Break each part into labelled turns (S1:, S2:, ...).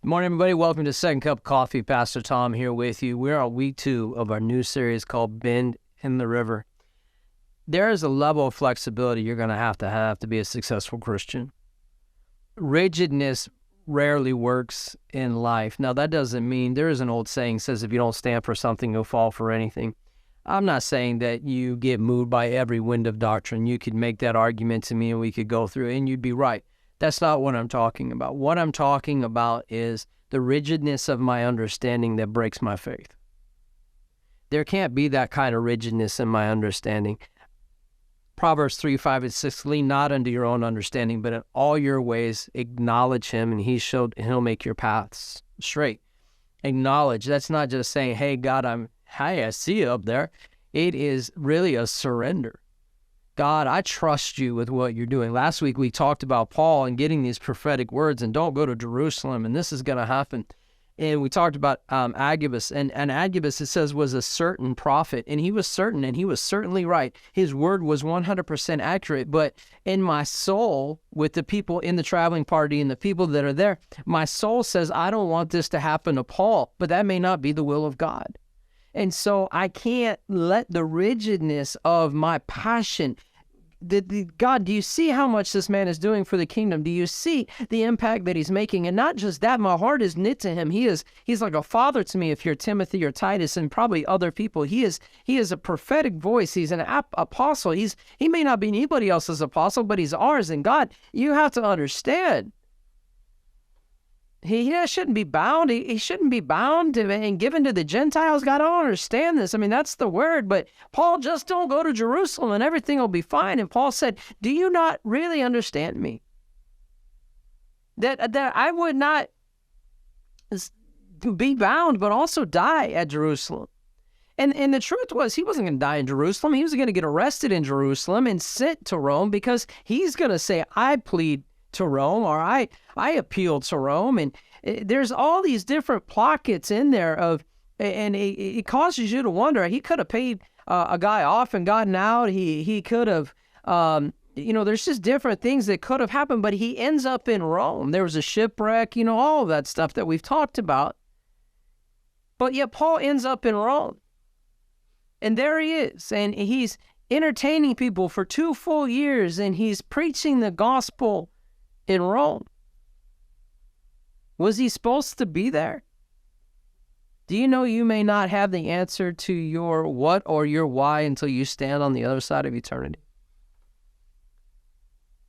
S1: Good morning, everybody. Welcome to Second Cup of Coffee. Pastor Tom here with you. We're on week 2 of our new series called Bend in the River. There is a level of flexibility you're going to have to be a successful Christian. Rigidness rarely works in life. Now, that doesn't mean, there is an old saying that says if you don't stand for something, you'll fall for anything. I'm not saying that you get moved by every wind of doctrine. You could make that argument to me and we could go through it and you'd be right. That's not what I'm talking about. What I'm talking about is the rigidness of my understanding that breaks my faith. There can't be that kind of rigidness in my understanding. Proverbs 3:5-6, lean not unto your own understanding, but in all your ways acknowledge him, and he'll make your paths straight. Acknowledge, that's not just saying, hey, God, I see you up there. It is really a surrender. God, I trust you with what you're doing. Last week we talked about Paul and getting these prophetic words and don't go to Jerusalem and this is going to happen. And we talked about Agabus. And Agabus, it says, was a certain prophet. And he was certain, and he was certainly right. His word was 100% accurate. But in my soul, with the people in the traveling party and the people that are there, my soul says, I don't want this to happen to Paul. But that may not be the will of God. And so I can't let the rigidness of my passion, God, do you see how much this man is doing for the kingdom? Do you see the impact that he's making? And not just that, my heart is knit to him. He's like a father to me if you're Timothy or Titus and probably other people. He is a prophetic voice. He's an apostle. He may not be anybody else's apostle, but he's ours. And God, you have to understand, He shouldn't be bound. He shouldn't be bound and given to the Gentiles. God, I don't understand this. I mean, that's the word. But Paul, just don't go to Jerusalem and everything will be fine. And Paul said, do you not really understand me? That I would not be bound, but also die at Jerusalem. And the truth was, he wasn't going to die in Jerusalem. He was going to get arrested in Jerusalem and sent to Rome because he's going to say, I plead to Rome, or I appealed to Rome. And there's all these different pockets in there and it causes you to wonder. He could have paid a guy off and gotten out. He could have, there's just different things that could have happened, but he ends up in Rome. There was a shipwreck, all of that stuff that we've talked about. But yet Paul ends up in Rome. And there he is, and he's entertaining people for 2 full years, and he's preaching the gospel in Rome. Was he supposed to be there? Do you know you may not have the answer to your what or your why until you stand on the other side of eternity?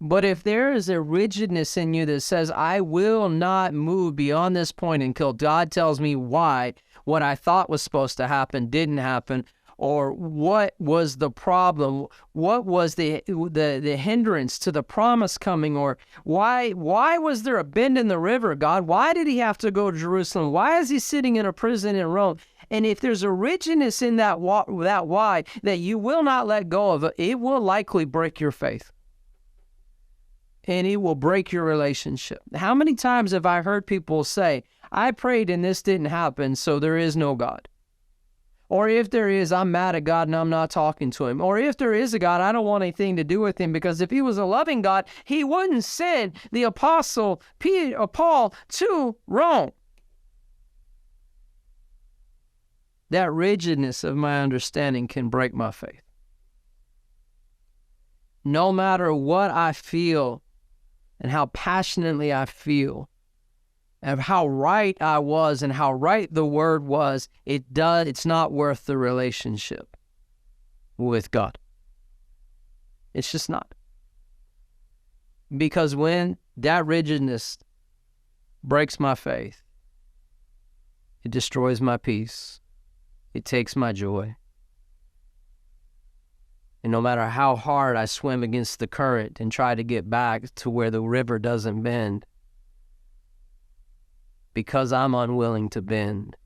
S1: But if there is a rigidness in you that says, I will not move beyond this point until God tells me why what I thought was supposed to happen didn't happen, or what was the problem? What was the hindrance to the promise coming? Or why was there a bend in the river, God? Why did he have to go to Jerusalem? Why is he sitting in a prison in Rome? And if there's a rigidness in that why that you will not let go of, it will likely break your faith. And it will break your relationship. How many times have I heard people say, I prayed and this didn't happen, so there is no God? Or if there is, I'm mad at God and I'm not talking to him. Or if there is a God, I don't want anything to do with him, because if he was a loving God, he wouldn't send the apostle Paul to Rome. That rigidness of my understanding can break my faith. No matter what I feel and how passionately I feel, of how right I was and how right the word was, it's not worth the relationship with God. It's just not. Because when that rigidness breaks my faith, it destroys my peace. It takes my joy. And no matter how hard I swim against the current and try to get back to where the river doesn't bend, because I'm unwilling to bend,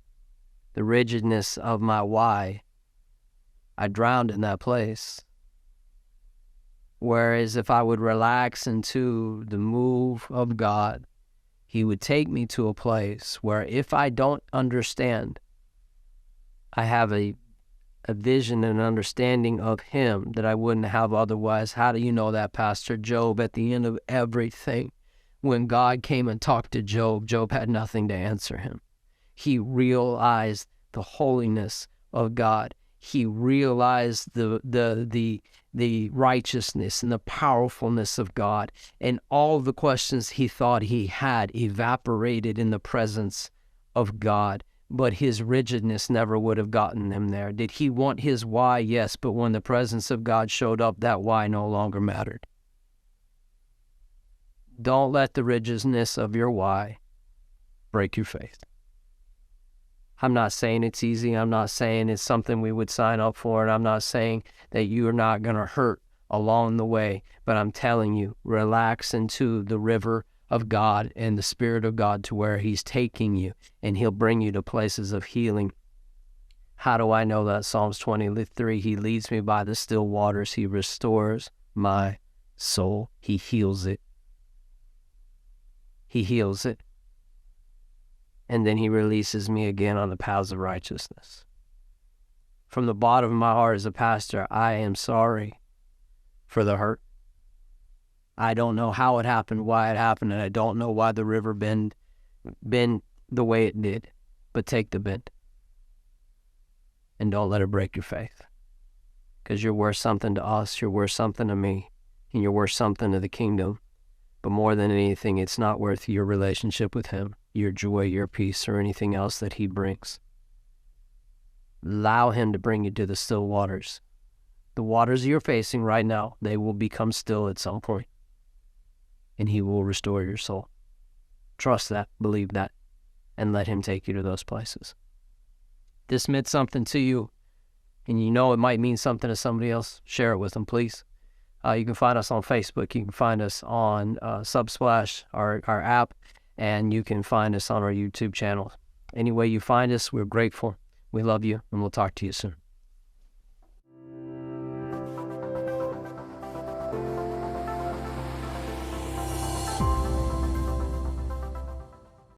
S1: the rigidness of my why, I drowned in that place. Whereas if I would relax into the move of God, he would take me to a place where if I don't understand, I have a vision and understanding of him that I wouldn't have otherwise. How do you know that, Pastor? Job, at the end of everything, When God came and talked to Job, Job had nothing to answer him. He realized the holiness of God. He realized the righteousness and the powerfulness of God, and all the questions he thought he had evaporated in the presence of God. But his rigidness never would have gotten him there. Did he want his why? Yes, but when the presence of God showed up, that why no longer mattered. Don't let the rigidness of your why break your faith. I'm not saying it's easy. I'm not saying it's something we would sign up for, and I'm not saying that you're not going to hurt along the way, but I'm telling you, relax into the river of God and the Spirit of God to where he's taking you, and he'll bring you to places of healing. How do I know that? Psalms 23, he leads me by the still waters. He restores my soul. He heals it. He heals it. And then he releases me again on the paths of righteousness. From the bottom of my heart as a pastor, I am sorry for the hurt. I don't know how it happened, why it happened, and I don't know why the river bend the way it did. But take the bend. And don't let it break your faith. Because you're worth something to us, you're worth something to me, and you're worth something to the kingdom. But more than anything, it's not worth your relationship with him, your joy, your peace, or anything else that he brings. Allow him to bring you to the still waters. The waters you're facing right now, they will become still at some point. And he will restore your soul. Trust that, believe that, and let him take you to those places. This meant something to you, and you know it might mean something to somebody else. Share it with them, please. You can find us on Facebook. You can find us on Subsplash, our app, and you can find us on our YouTube channel. Any way you find us, we're grateful. We love you, and we'll talk to you soon.